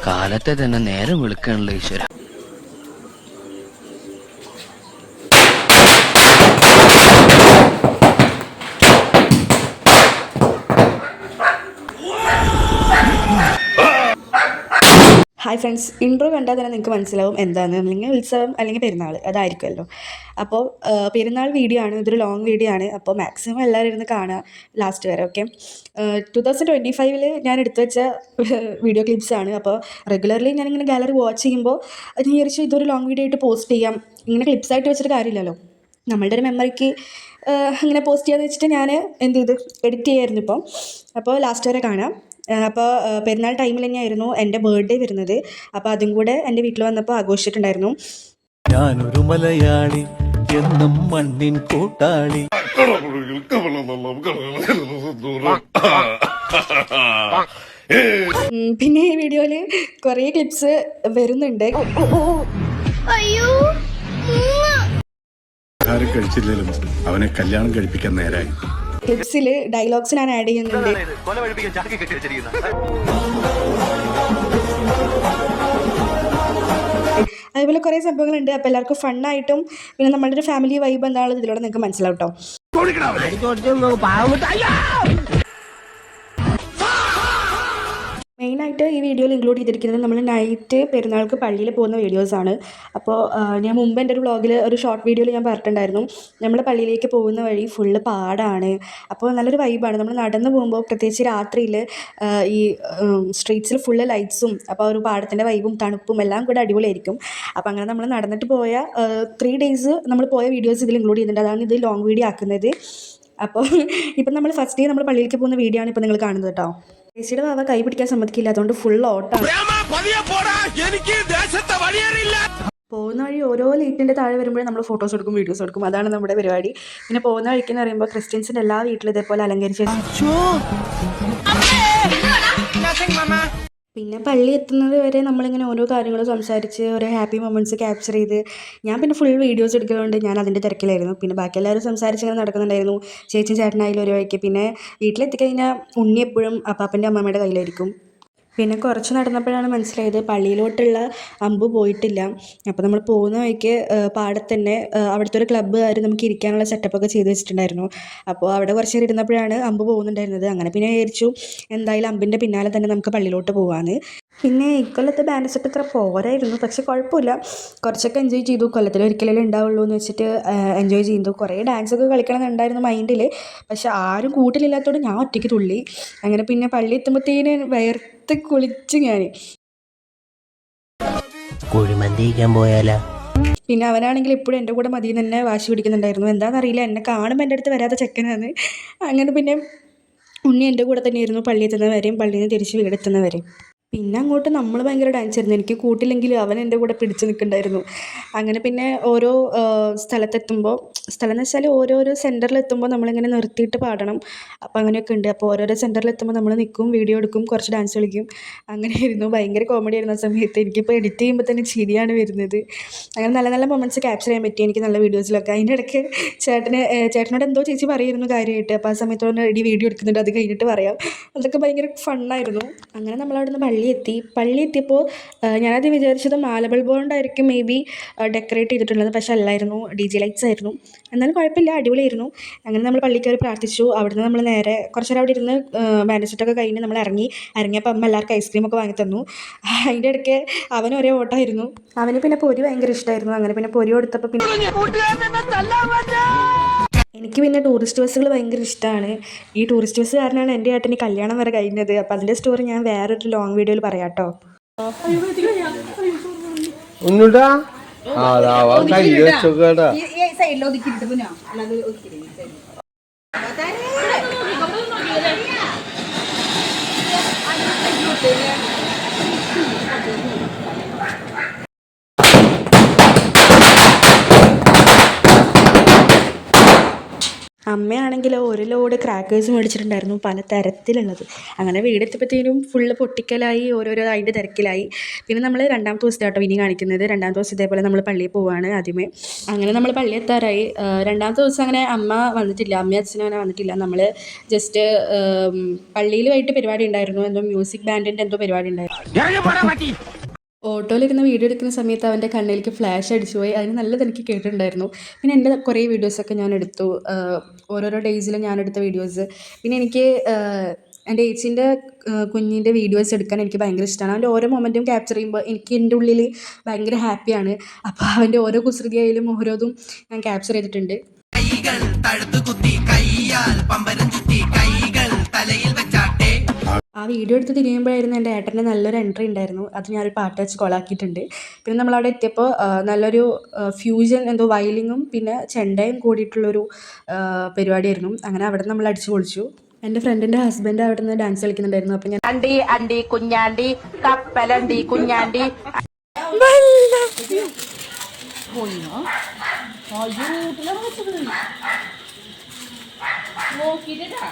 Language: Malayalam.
കാലത്തെ തന്നെ നേരം വിളിക്കാനുള്ള ഈശ്വര. ഹായ് ഫ്രണ്ട്സ്, ഇൻട്രോ കണ്ടാൽ തന്നെ നിങ്ങൾക്ക് മനസ്സിലാവും എന്താണെന്ന്. അല്ലെങ്കിൽ ഉത്സവം അല്ലെങ്കിൽ പെരുന്നാൾ അതായിരിക്കുമല്ലോ. അപ്പോൾ പെരുന്നാൾ വീഡിയോ ആണ്, ഇതൊരു ലോങ് വീഡിയോ ആണ്. അപ്പോൾ മാക്സിമം എല്ലാവരും ഇരുന്ന് കാണുക ലാസ്റ്റ് വരെ. ഓക്കെ, 2025 ഞാൻ എടുത്തു വെച്ച വീഡിയോ ക്ലിപ്സാണ്. അപ്പോൾ റെഗുലർലി ഞാനിങ്ങനെ ഗാലറി വാച്ച് ചെയ്യുമ്പോൾ ഞാൻ വിചാരിച്ചു ഇതൊരു ലോങ് വീഡിയോ ആയിട്ട് പോസ്റ്റ് ചെയ്യാം. ഇങ്ങനെ ക്ലിപ്സായിട്ട് വെച്ചിട്ട് കാര്യമില്ലല്ലോ, നമ്മളുടെ ഒരു മെമ്മറിക്ക് ഇങ്ങനെ പോസ്റ്റ് ചെയ്യാന്ന് വെച്ചിട്ട് ഞാൻ എന്ത് ചെയ്ത് എഡിറ്റ് ചെയ്യായിരുന്നു ഇപ്പം. അപ്പോൾ ലാസ്റ്റ് വരെ കാണാം. അപ്പോൾ പെരുന്നാൾ ടൈമിൽ തന്നെയായിരുന്നു എൻ്റെ ബർത്ത്ഡേ വരുന്നത്. അപ്പോൾ അതും കൂടെ എൻ്റെ വീട്ടിൽ വന്നപ്പോൾ ആഘോഷിച്ചിട്ടുണ്ടായിരുന്നു. ഞാനൊരു മലയാളി എന്നും മണ്ണിൻ കൂട്ടാളി. പിന്നെ ഈ വീഡിയോയിൽ കുറേ ക്ലിപ്സ് വരുന്നുണ്ട്. കഴിച്ചില്ലെങ്കിലും അവനെ കല്യാണം കഴിപ്പിക്കാൻ നേരായി. ക്ലിപ്സിൽ ഡയലോഗ്സ് ഞാൻ ആഡ് ചെയ്യുന്നുണ്ട്. അതേപോലെ കുറേ സംഭവങ്ങളുണ്ട്. അപ്പോൾ എല്ലാവർക്കും ഫണ്ണായിട്ടും പിന്നെ നമ്മളുടെ ഒരു ഫാമിലി വൈബ് എന്താണെന്ന് ഇതിലൂടെ നിങ്ങൾക്ക് മനസ്സിലാവും കേട്ടോ. മെയിനായിട്ട് ഈ വീഡിയോയിൽ ഇൻക്ലൂഡ് ചെയ്തിരിക്കുന്നത് നമ്മൾ നൈറ്റ് പെരുന്നാൾക്ക് പള്ളിയിൽ പോകുന്ന വീഡിയോസാണ്. അപ്പോൾ ഞാൻ മുമ്പ് എൻ്റെ ഒരു വ്ളോഗിൽ ഒരു ഷോർട്ട് വീഡിയോയിൽ ഞാൻ പറഞ്ഞിട്ടുണ്ടായിരുന്നു, നമ്മൾ പള്ളിയിലേക്ക് പോകുന്ന വഴി ഫുള്ള് പാടാണ്. അപ്പോൾ നല്ലൊരു വൈബാണ്. നമ്മൾ നടന്നു പോകുമ്പോൾ പ്രത്യേകിച്ച് രാത്രിയിൽ ഈ സ്ട്രീറ്റ്സിൽ ഫുള്ള് ലൈറ്റ്സും അപ്പോൾ ഒരു പാടത്തിൻ്റെ വൈബും തണുപ്പും എല്ലാം കൂടെ അടിപൊളിയായിരിക്കും. അപ്പോൾ അങ്ങനെ നമ്മൾ നടന്നിട്ട് പോയ 3 days നമ്മൾ പോയ വീഡിയോസ് ഇതിൽ ഇൻക്ലൂഡ് ചെയ്യുന്നുണ്ട്. അതാണ് ഇത് ലോങ് വീഡിയോ ആക്കുന്നത്. അപ്പോൾ ഇപ്പം നമ്മൾ ഫസ്റ്റ് ഡേ നമ്മൾ പള്ളിയിലേക്ക് പോകുന്ന വീഡിയോ ആണ് ഇപ്പോൾ നിങ്ങൾ കാണുന്നത് കേട്ടോ. ചേച്ചിയുടെ വാവ കൈ പിടിക്കാൻ സമ്മതിക്കില്ല, അതുകൊണ്ട് ഫുൾ ഓട്ടാണ്. പോകുന്ന വഴി ഓരോ ലൈറ്റിൻ്റെ താഴെ വരുമ്പോഴേ നമ്മൾ ഫോട്ടോസ് എടുക്കും, വീഡിയോസ് എടുക്കും. അതാണ് നമ്മുടെ പരിപാടി. പിന്നെ പോകുന്ന വഴിക്കെന്ന് പറയുമ്പോൾ ക്രിസ്ത്യൻസിൻ്റെ എല്ലാ വീട്ടിലും ഇതേപോലെ അലങ്കരിച്ച്. പിന്നെ പള്ളി എത്തുന്നത് വരെ നമ്മളിങ്ങനെ ഓരോ കാര്യങ്ങൾ സംസാരിച്ച് ഓരോ ഹാപ്പി മൊമെൻറ്റ്സ് ക്യാപ്ചർ ചെയ്ത് ഞാൻ പിന്നെ ഫുൾ വീഡിയോസ് എടുക്കുന്നതുകൊണ്ട് ഞാൻ അതിൻ്റെ തിരക്കിലായിരുന്നു. പിന്നെ ബാക്കി എല്ലാവരും സംസാരിച്ചിങ്ങനെ നടക്കുന്നുണ്ടായിരുന്നു. ചേച്ചിയും ചേട്ടനായാലും ഒരു വഴിക്ക്. പിന്നെ വീട്ടിലെത്തിക്കഴിഞ്ഞാൽ ഉണ്ണി എപ്പോഴും അപ്പാപ്പൻ്റെ അമ്മമ്മയുടെ കയ്യിലായിരിക്കും. പിന്നെ കുറച്ച് നടന്നപ്പോഴാണ് മനസ്സിലായത് പള്ളിയിലോട്ടുള്ള അമ്പ് പോയിട്ടില്ല. അപ്പോൾ നമ്മൾ പോകുന്ന വഴിക്ക് പാടത്ത് തന്നെ അവിടുത്തെ ഒരു ക്ലബ്ബുകാർ നമുക്ക് ഇരിക്കാനുള്ള സെറ്റപ്പൊക്കെ ചെയ്ത് വെച്ചിട്ടുണ്ടായിരുന്നു. അപ്പോൾ അവിടെ കുറച്ച് നേരം ഇരുന്നപ്പോഴാണ് അമ്പ് പോകുന്നുണ്ടായിരുന്നത്. അങ്ങനെ പിന്നെ വിചാരിച്ചു എന്തായാലും അമ്പിൻ്റെ പിന്നാലെ തന്നെ നമുക്ക് പള്ളിയിലോട്ട് പോകാമെന്ന്. പിന്നെ ഇക്കൊല്ലത്തെ ബാൻഡ് സെറ്റ് ഇത്ര പോരായിരുന്നു, പക്ഷെ കുഴപ്പമില്ല, കുറച്ചൊക്കെ എൻജോയ് ചെയ്തു. കൊല്ലത്തിൽ ഒരിക്കലല്ലേ ഉണ്ടാവുള്ളൂ എന്ന് വെച്ചിട്ട് എൻജോയ് ചെയ്തു. കുറേ ഡാൻസൊക്കെ കളിക്കണമെന്നുണ്ടായിരുന്നു മൈൻഡിൽ, പക്ഷെ ആരും കൂട്ടിലില്ലാത്തതുകൊണ്ട് ഞാൻ ഒറ്റയ്ക്ക് തുള്ളി. അങ്ങനെ പിന്നെ പള്ളി എത്തുമ്പോഴത്തേന് വേർത്ത് കുളിച്ച് ഞാൻ. കുഴിമന്തിക്കാൻ പോയാലോ? പിന്നെ അവനാണെങ്കിൽ ഇപ്പോഴും എൻ്റെ കൂടെ മതി തന്നെ വാശി പിടിക്കുന്നുണ്ടായിരുന്നു. എന്താണെന്നറിയില്ല, എന്നെ കാണുമ്പോൾ എൻ്റെ അടുത്ത് വരാത്ത ചെക്കനാണ്. അങ്ങനെ പിന്നെ ഉണ്ണി എൻ്റെ കൂടെ തന്നെയായിരുന്നു പള്ളിയിൽ എത്തുന്നവരെയും പള്ളിയിൽ നിന്ന് തിരിച്ച് വീടെത്തുന്നവരെയും. പിന്നെ അങ്ങോട്ട് നമ്മൾ ഭയങ്കര ഡാൻസ് ആയിരുന്നു. എനിക്ക് കൂട്ടില്ലെങ്കിലും അവൻ എൻ്റെ കൂടെ പിടിച്ച് നിൽക്കുന്നുണ്ടായിരുന്നു. അങ്ങനെ പിന്നെ ഓരോ സ്ഥലത്തെത്തുമ്പോൾ, സ്ഥലം എന്ന് വെച്ചാൽ ഓരോരോ സെൻറ്ററിലെത്തുമ്പോൾ നമ്മളിങ്ങനെ നിർത്തിയിട്ട് പാടണം. അപ്പോൾ അങ്ങനെയൊക്കെ ഉണ്ട്. അപ്പോൾ ഓരോരോ സെൻറ്ററിലെത്തുമ്പോൾ നമ്മൾ നിൽക്കും, വീഡിയോ എടുക്കും, കുറച്ച് ഡാൻസ് കളിക്കും. അങ്ങനെയായിരുന്നു. ഭയങ്കര കോമഡി ആയിരുന്നു ആ സമയത്ത്. എനിക്കിപ്പോൾ എഡിറ്റ് ചെയ്യുമ്പോൾ തന്നെ ചിരിയാണ് വരുന്നത്. അങ്ങനെ നല്ല നല്ല മൊമെൻറ്റ്സ് ക്യാപ്ചർ ചെയ്യാൻ പറ്റി എനിക്ക് നല്ല വീഡിയോസിലൊക്കെ. അതിൻ്റെ ഇടയ്ക്ക് ചേട്ടനോട് എന്തോ ചേച്ചി പറയുന്നു കാര്യമായിട്ട്. അപ്പോൾ ആ സമയത്തോടെ റെഡി വീഡിയോ എടുക്കുന്നുണ്ട്, അത് കഴിഞ്ഞിട്ട് പറയാം. അതൊക്കെ ഭയങ്കര ഫണ്ണായിരുന്നു. അങ്ങനെ നമ്മളവിടെ നിന്ന് പള്ളി എത്തിയപ്പോൾ ഞാനത് വിചാരിച്ചത് മാലബൾബ് കൊണ്ടായിരിക്കും മേ ബി ഡെക്കറേറ്റ് ചെയ്തിട്ടുള്ളത്, പക്ഷെ അല്ലായിരുന്നു, DJ ലൈറ്റ്സ് ആയിരുന്നു. എന്നാലും കുഴപ്പമില്ല, അടിപൊളിയായിരുന്നു. അങ്ങനെ നമ്മൾ പള്ളിയിൽ കയറി പ്രാർത്ഥിച്ചു. അവിടുന്ന് നമ്മൾ നേരെ കുറച്ച് നേരം അവിടെ ഇരുന്ന് ബാൻഡ് സെറ്റൊക്കെ കഴിഞ്ഞ് നമ്മൾ ഇറങ്ങിയപ്പോൾ അമ്മ എല്ലാവർക്കും ഐസ്ക്രീമൊക്കെ വാങ്ങി തന്നു. അതിൻ്റെ ഇടയ്ക്ക് അവന് ഒരേ ഓട്ടമായിരുന്നു. അവന് പിന്നെ പൊരി ഭയങ്കര ഇഷ്ടമായിരുന്നു. അങ്ങനെ പിന്നെ പൊരി കൊടുത്തപ്പോൾ പിന്നെ എനിക്ക് പിന്നെ ടൂറിസ്റ്റ് ബസ്സുകൾ ഭയങ്കര ഇഷ്ടമാണ്. ഈ ടൂറിസ്റ്റ് ബസ് കാരണമാണ് എൻ്റെ ഏട്ടന് കല്യാണം വരെ കഴിഞ്ഞത്. അപ്പോൾ അതിൻ്റെ സ്റ്റോറി ഞാൻ വേറൊരു ലോങ് വീഡിയോയിൽ പറയാം കേട്ടോ. അമ്മയാണെങ്കിലോ ഒരു ലോഡ് ക്രാക്കേഴ്സ് മേടിച്ചിട്ടുണ്ടായിരുന്നു, പല തരത്തിലുള്ളത്. അങ്ങനെ വീടെത്തിയപ്പോഴത്തേനും ഫുള്ള് പൊട്ടിക്കലായി, ഓരോരോ അതിൻ്റെ തിരക്കിലായി. പിന്നെ നമ്മൾ രണ്ടാമത്തെ ദിവസത്തെ കേട്ടോ ഇനി കാണിക്കുന്നത്. രണ്ടാമത്തെ ദിവസം ഇതേപോലെ നമ്മൾ പള്ളിയിൽ പോവുകയാണ് ആദ്യമേ. അങ്ങനെ നമ്മൾ പള്ളിയിൽ എത്താറായി. രണ്ടാമത്തെ ദിവസം അങ്ങനെ അമ്മ വന്നിട്ടില്ല, അമ്മയും അച്ഛനും അങ്ങനെ വന്നിട്ടില്ല. നമ്മൾ ജസ്റ്റ് പള്ളിയിലുമായിട്ട് പരിപാടി ഉണ്ടായിരുന്നു, എന്തോ മ്യൂസിക് ബാൻഡിൻ്റെ എന്തോ പരിപാടി ഉണ്ടായിരുന്നു. ഓട്ടോയിലിരുന്ന് വീഡിയോ എടുക്കുന്ന സമയത്ത് അവൻ്റെ കണ്ണിലേക്ക് ഫ്ലാഷ് അടിച്ചു പോയി. അതിന് നല്ലത് എനിക്ക് കേട്ടിട്ടുണ്ടായിരുന്നു. പിന്നെ എൻ്റെ കുറേ വീഡിയോസൊക്കെ ഞാൻ എടുത്തു, ഓരോരോ ഡേയ്സിലും ഞാൻ എടുത്ത വീഡിയോസ്. പിന്നെ എനിക്ക് എൻ്റെ ഏച്ചീൻ്റെ കുഞ്ഞിൻ്റെ വീഡിയോസ് എടുക്കാൻ എനിക്ക് ഭയങ്കര ഇഷ്ടമാണ്. അവൻ്റെ ഓരോ മൊമെൻറ്റും ക്യാപ്ചർ ചെയ്യുമ്പോൾ എനിക്ക് എൻ്റെ ഉള്ളിൽ ഭയങ്കര ഹാപ്പിയാണ്. അപ്പോൾ അവൻ്റെ ഓരോ കുസൃതിയായാലും ഓരോതും ഞാൻ ക്യാപ്ചർ ചെയ്തിട്ടുണ്ട്. ആ വീഡിയോ എടുത്ത് തിരിയുമ്പോഴായിരുന്നു എൻ്റെ ഏട്ടൻ്റെ നല്ലൊരു എൻട്രി ഉണ്ടായിരുന്നു. അത് ഞാനൊരു പാട്ട് വെച്ച് കൊളാക്കിയിട്ടുണ്ട്. പിന്നെ നമ്മളവിടെ എത്തിയപ്പോൾ നല്ലൊരു ഫ്യൂഷൻ എന്തോ വയലിങ്ങും പിന്നെ ചെണ്ടയും കൂടിയിട്ടുള്ളൊരു പരിപാടിയായിരുന്നു. അങ്ങനെ അവിടെ നമ്മൾ അടിച്ചു പൊളിച്ചു. എൻ്റെ ഫ്രണ്ടിൻ്റെ ഹസ്ബൻഡ് അവിടെ നിന്ന് ഡാൻസ് കളിക്കുന്നുണ്ടായിരുന്നു. അപ്പം ഞാൻ അണ്ടി അണ്ടി കുഞ്ഞാണ്ടി കപ്പലണ്ടി കുഞ്ഞാണ്ടി നോക്കിട്ടാ